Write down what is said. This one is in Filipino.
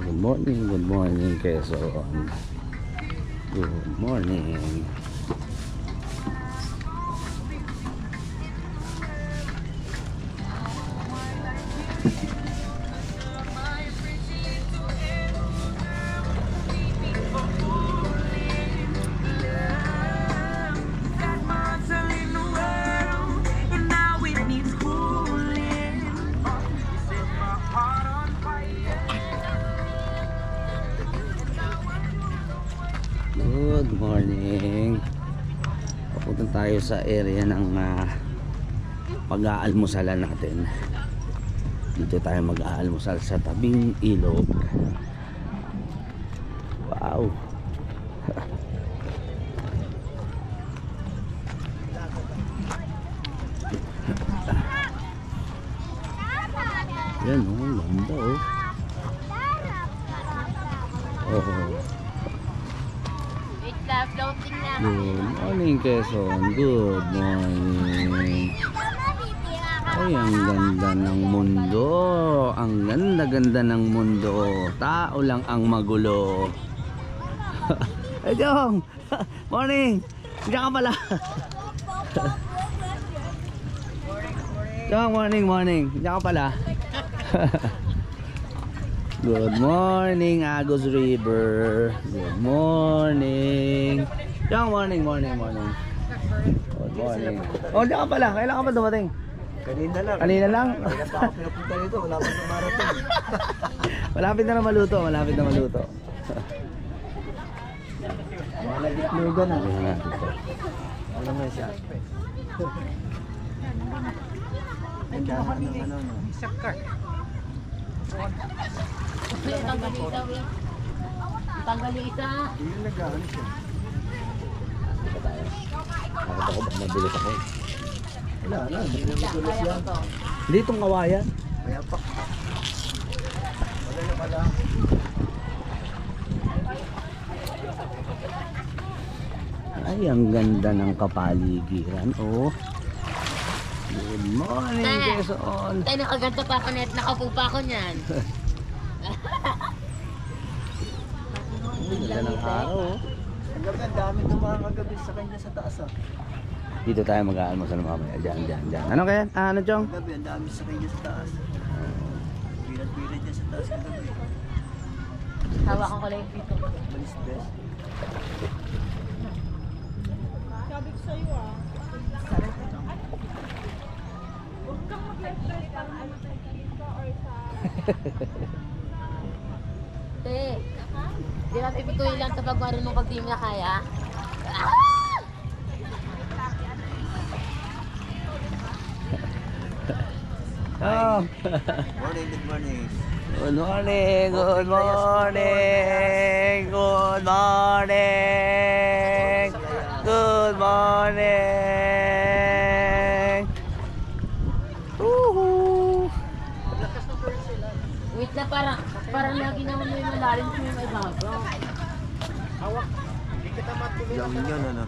Good morning Quezon. Good morning. Good morning. Papunta tayo sa area ng pag-aalmusalan natin. Dito tayo mag-aalmusal sa tabing ilog. Wow. Yan oh, ganda oh. Oh. Good morning Quezon. Good morning. Ay, ang ganda ng mundo. Ang ganda-ganda ng mundo. Tao lang ang magulo. Hey Jong. Morning. Diyan ka pala. Jong, morning. Diyan ka pala. Good morning Agus River. Good morning. Jong, morning. Good morning. Oh, diyan ka pala. Kailan ka pa dumating? Kanina lang. Kanina lang? Kanina pa ako pinapunta dito. Wala pa ng marathon. Malapit na maluto. Mga nagitlugan na. Ayan natin to. Alam mo siya. Ang dami ng ano. Sakar. Tanggali isa. Yung nag-ano siya. Dito tayo. Nakita ko baka mabilis ako. Wala. Hindi na magulos yan. Hindi itong kawayan. Kaya pa. Wala na pala. Ay, ang ganda ng kapaligiran. Oh. Good morning, Quezon. Tayo nakaganto pa ako net. Nakaupo pa ako niyan. Ang ganda ng araw. Oh. Ang gabi, ang dami tumakagabi sa kanya sa taas ah. Dito tayo mag-aalmusal mamaya. Diyan. Ano kaya? Ano, Chong? Ang gabi, ang dami sa kanya sa taas. Pilat-pilat niya sa taas ang gabi. Hawakan ko lang yung pito. Malis best. Sabi ko sa'yo ah. Huwag kang mag-live pang ano sa Insta or sa... Te, di ba pipituloy lang kapag marunong pag di mo na kaya? Oh. Morning, good morning. Good morning. Good morning. Good morning. Good morning. Woohoo. Wait na, parang lagi naman may malalim sa may bago. Yung yun ano.